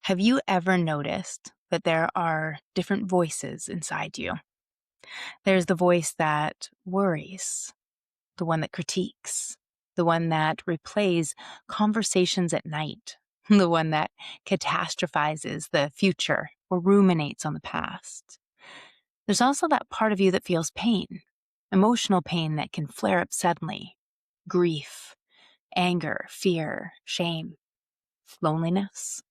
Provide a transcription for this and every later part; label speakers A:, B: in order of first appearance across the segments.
A: Have you ever noticed that there are different voices inside you? There's the voice that worries, the one that critiques, the one that replays conversations at night, the one that catastrophizes the future or ruminates on the past. There's also that part of you that feels pain, emotional pain that can flare up suddenly, grief, anger, fear, shame, loneliness.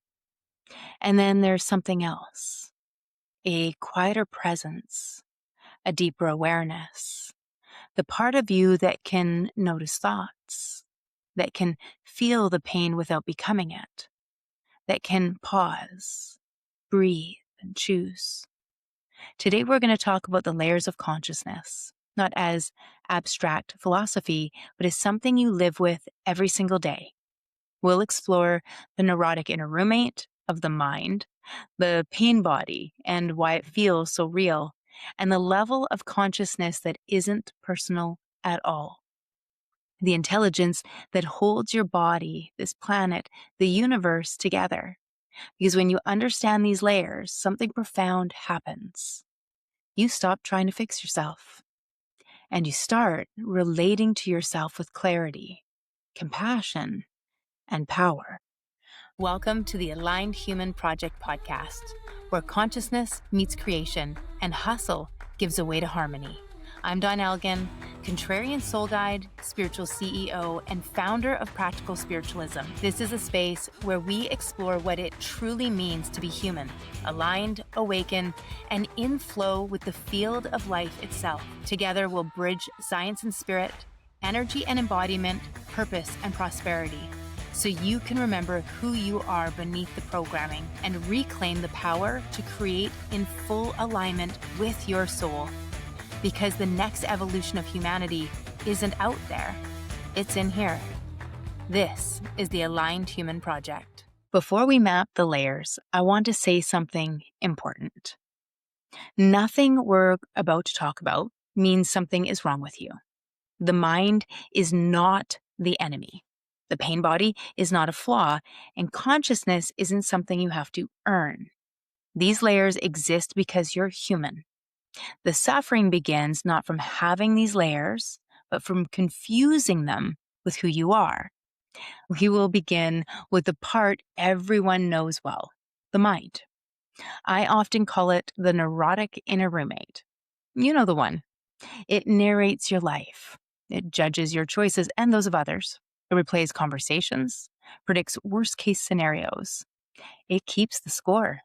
A: And then there's something else, a quieter presence, a deeper awareness, the part of you that can notice thoughts, that can feel the pain without becoming it, that can pause, breathe, and choose. Today, we're going to talk about the layers of consciousness, not as abstract philosophy, but as something you live with every single day. We'll explore the neurotic inner roommate of the mind, the pain body and why it feels so real, and the level of consciousness that isn't personal at all. The intelligence that holds your body, this planet, the universe together. Because when you understand these layers, something profound happens. You stop trying to fix yourself, and you start relating to yourself with clarity, compassion, and power. Welcome to the Aligned Human Project podcast, where consciousness meets creation and hustle gives way to harmony. I'm Dawn Elgin, contrarian soul guide, spiritual CEO, and founder of Practical Spiritualism. This is a space where we explore what it truly means to be human, aligned, awakened, and in flow with the field of life itself. Together, we'll bridge science and spirit, energy and embodiment, purpose and prosperity, so you can remember who you are beneath the programming and reclaim the power to create in full alignment with your soul. Because the next evolution of humanity isn't out there, it's in here. This is the Aligned Human Project. Before we map the layers, I want to say something important. Nothing we're about to talk about means something is wrong with you. The mind is not the enemy. The pain body is not a flaw, and consciousness isn't something you have to earn. These layers exist because you're human. The suffering begins not from having these layers, but from confusing them with who you are. We will begin with the part everyone knows well, the mind. I often call it the neurotic inner roommate. You know the one. It narrates your life. It judges your choices and those of others. It replays conversations, predicts worst-case scenarios. It keeps the score.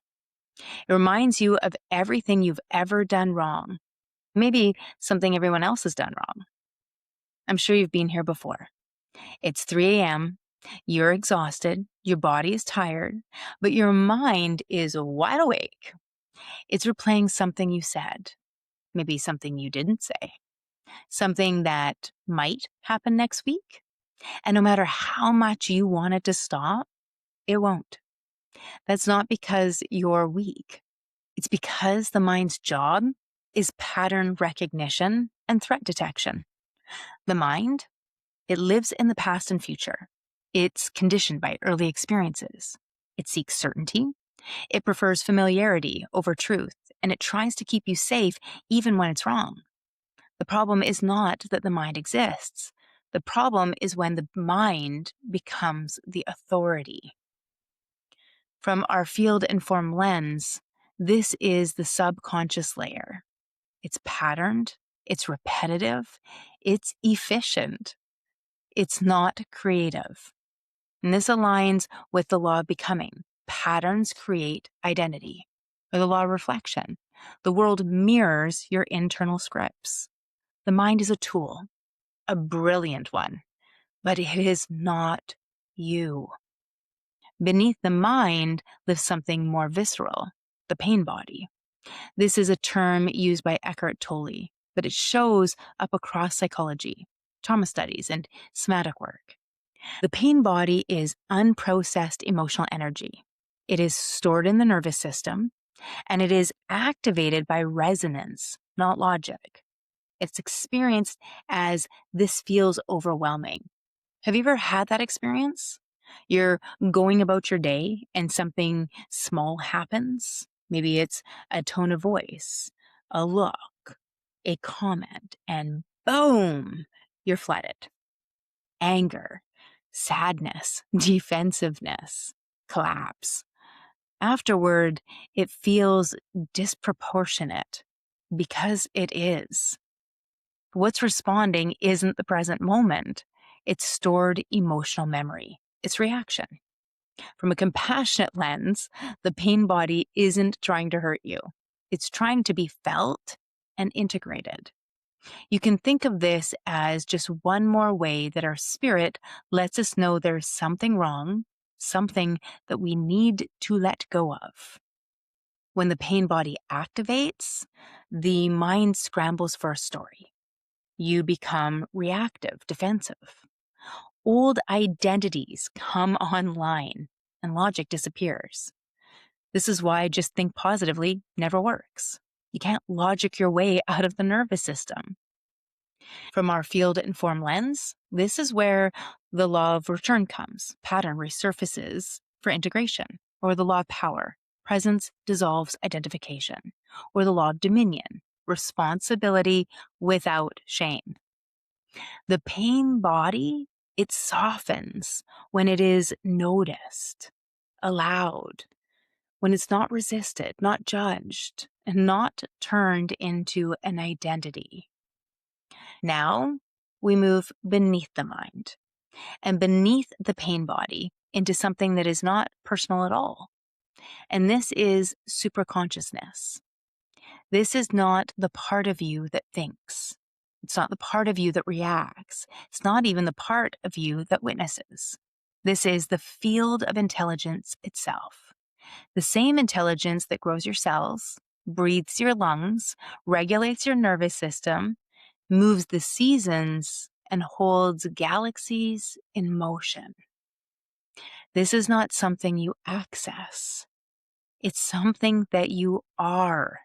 A: It reminds you of everything you've ever done wrong. Maybe something everyone else has done wrong. I'm sure you've been here before. It's 3 a.m., you're exhausted, your body is tired, but your mind is wide awake. It's replaying something you said, maybe something you didn't say, something that might happen next week. And no matter how much you want it to stop, it won't. That's not because you're weak. It's because the mind's job is pattern recognition and threat detection. The mind, it lives in the past and future. It's conditioned by early experiences. It seeks certainty. It prefers familiarity over truth, and it tries to keep you safe even when it's wrong. The problem is not that the mind exists. The problem is when the mind becomes the authority. From our field-informed lens, this is the subconscious layer. It's patterned, it's repetitive, it's efficient. It's not creative. And this aligns with the law of becoming. Patterns create identity, or the law of reflection. The world mirrors your internal scripts. The mind is a tool, a brilliant one, but it is not you. Beneath the mind lives something more visceral, the pain body. This is a term used by Eckhart Tolle, but it shows up across psychology, trauma studies, and somatic work. The pain body is unprocessed emotional energy. It is stored in the nervous system, and it is activated by resonance, not logic. It's experienced as this feels overwhelming. Have you ever had that experience? You're going about your day and something small happens. Maybe it's a tone of voice, a look, a comment, and boom, you're flooded. Anger, sadness, defensiveness, collapse. Afterward, it feels disproportionate because it is. What's responding isn't the present moment. It's stored emotional memory. It's reaction. From a compassionate lens, the pain body isn't trying to hurt you. It's trying to be felt and integrated. You can think of this as just one more way that our spirit lets us know there's something wrong, something that we need to let go of. When the pain body activates, the mind scrambles for a story. You become reactive, defensive. Old identities come online and logic disappears. This is why just think positively never works. You can't logic your way out of the nervous system. From our field-informed lens, this is where the law of return comes. Pattern resurfaces for integration, or the law of power. Presence dissolves identification, or the law of dominion. Responsibility without shame. The pain body, it softens when it is noticed, allowed, when it's not resisted, not judged, and not turned into an identity. Now we move beneath the mind and beneath the pain body into something that is not personal at all. And this is superconsciousness. This is not the part of you that thinks. It's not the part of you that reacts. It's not even the part of you that witnesses. This is the field of intelligence itself. The same intelligence that grows your cells, breathes your lungs, regulates your nervous system, moves the seasons, and holds galaxies in motion. This is not something you access. It's something that you are.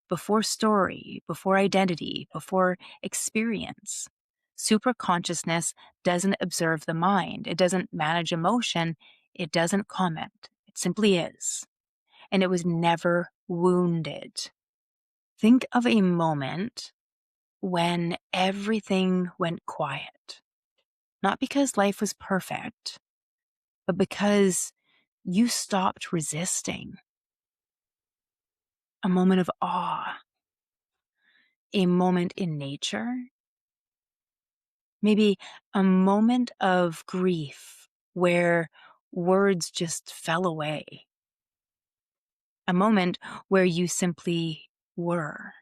A: Before story, before identity, before experience. Superconsciousness doesn't observe the mind. It doesn't manage emotion. It doesn't comment. It simply is. And it was never wounded. Think of a moment when everything went quiet. Not because life was perfect, but because you stopped resisting. A moment of awe. A moment in nature. Maybe a moment of grief where words just fell away. A moment where you simply were.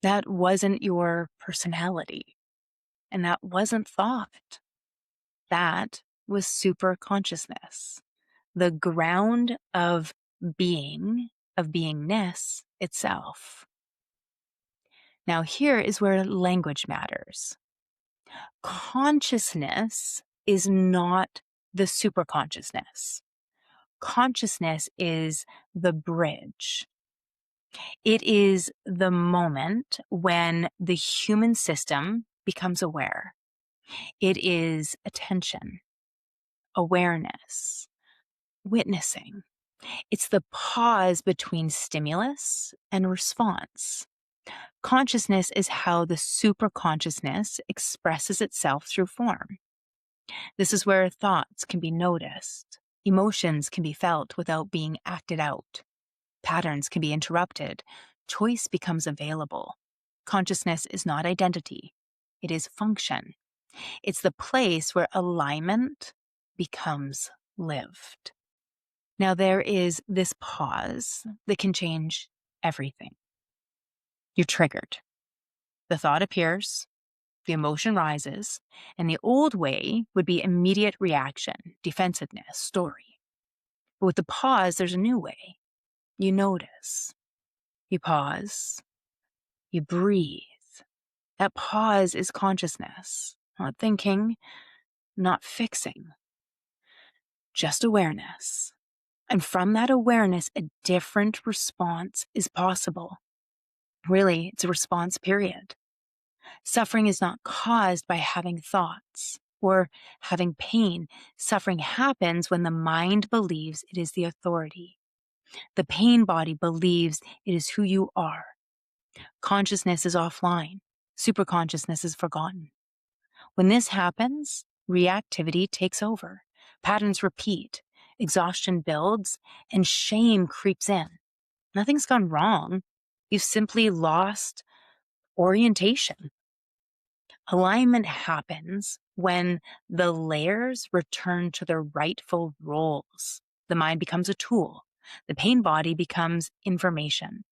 A: That wasn't your personality, and that wasn't thought. That was superconsciousness, the ground of being, of beingness itself. Now, here is where language matters. Consciousness is not the superconsciousness. Consciousness is the bridge. It is the moment when the human system becomes aware. It is attention, awareness, witnessing. It's the pause between stimulus and response. Consciousness is how the superconsciousness expresses itself through form. This is where thoughts can be noticed, emotions can be felt without being acted out, patterns can be interrupted, choice becomes available. Consciousness is not identity, it is function. It's the place where alignment becomes lived. Now there is this pause that can change everything. You're triggered. The thought appears, the emotion rises, and the old way would be immediate reaction, defensiveness, story. But with the pause, there's a new way. You notice. You pause. You breathe. That pause is consciousness, not thinking, not fixing, just awareness. And from that awareness, a different response is possible. Really, it's a response period. Suffering is not caused by having thoughts or having pain. Suffering happens when the mind believes it is the authority. The pain body believes it is who you are. Consciousness is offline. Superconsciousness is forgotten. When this happens, reactivity takes over. Patterns repeat. Exhaustion builds, and shame creeps in. Nothing's gone wrong. You've simply lost orientation. Alignment happens when the layers return to their rightful roles. The mind becomes a tool. The pain body becomes information.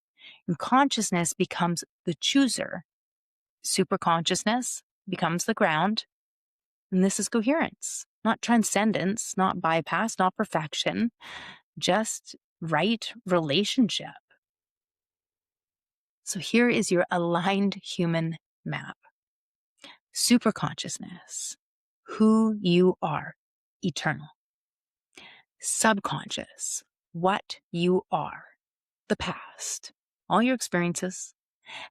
A: And consciousness becomes the chooser. Superconsciousness becomes the ground. And this is coherence, not transcendence, not bypass, not perfection, just right relationship. So here is your aligned human map. Superconsciousness, who you are, eternal. Subconscious, what you are, the past, all your experiences.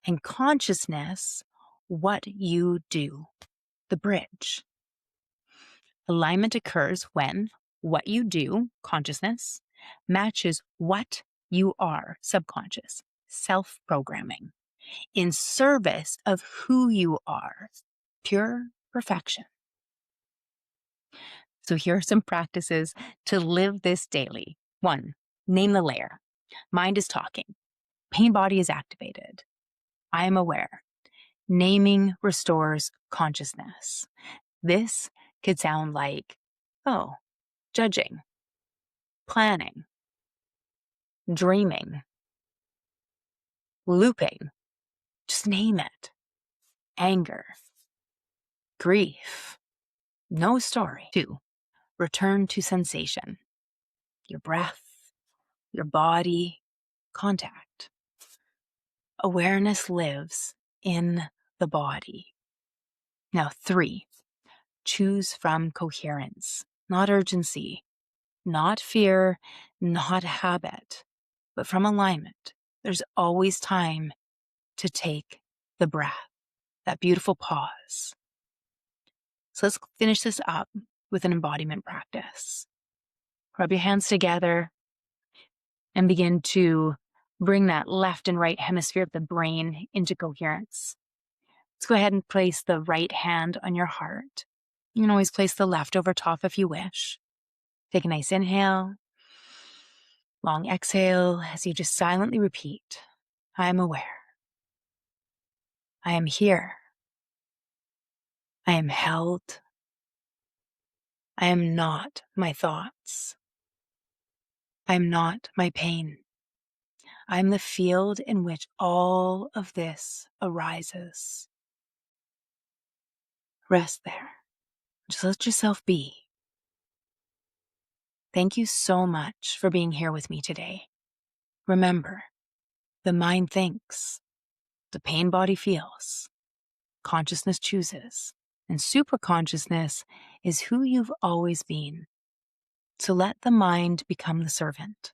A: And consciousness, what you do, the bridge. Alignment occurs when what you do, consciousness, matches what you are, subconscious, self-programming, in service of who you are, pure perfection. So here are some practices to live this daily. 1, name the layer. Mind is talking. Pain body is activated. I am aware. Naming restores consciousness. This could sound like, judging, planning, dreaming, looping. Just name it. Anger, grief, no story. 2, return to sensation. Your breath, your body, contact. Awareness lives in the body. Now 3, choose from coherence, not urgency, not fear, not habit, but from alignment. There's always time to take the breath, that beautiful pause. So let's finish this up with an embodiment practice. Rub your hands together and begin to bring that left and right hemisphere of the brain into coherence. Let's go ahead and place the right hand on your heart. You can always place the left over top if you wish. Take a nice inhale, long exhale as you just silently repeat, I am aware. I am here. I am held. I am not my thoughts. I am not my pain. I am the field in which all of this arises. Rest there. Just let yourself be. Thank you so much for being here with me today. Remember, the mind thinks, the pain body feels, consciousness chooses, and superconsciousness is who you've always been. So let the mind become the servant,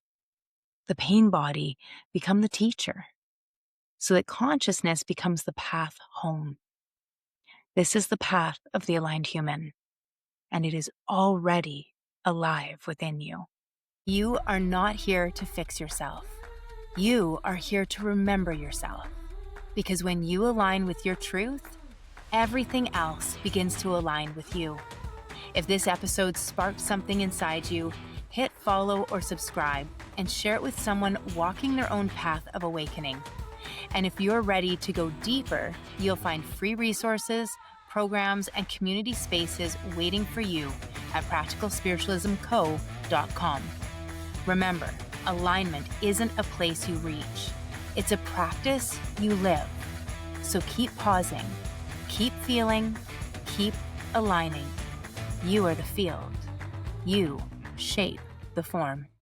A: the pain body become the teacher, so that consciousness becomes the path home. This is the path of the aligned human, and it is already alive within you. You are not here to fix yourself. You are here to remember yourself. Because when you align with your truth, everything else begins to align with you. If this episode sparked something inside you, hit follow or subscribe and share it with someone walking their own path of awakening. And if you're ready to go deeper, you'll find free resources, programs, and community spaces waiting for you at practicalspiritualismco.com. Remember, alignment isn't a place you reach. It's a practice you live. So keep pausing, keep feeling, keep aligning. You are the field. You shape the form.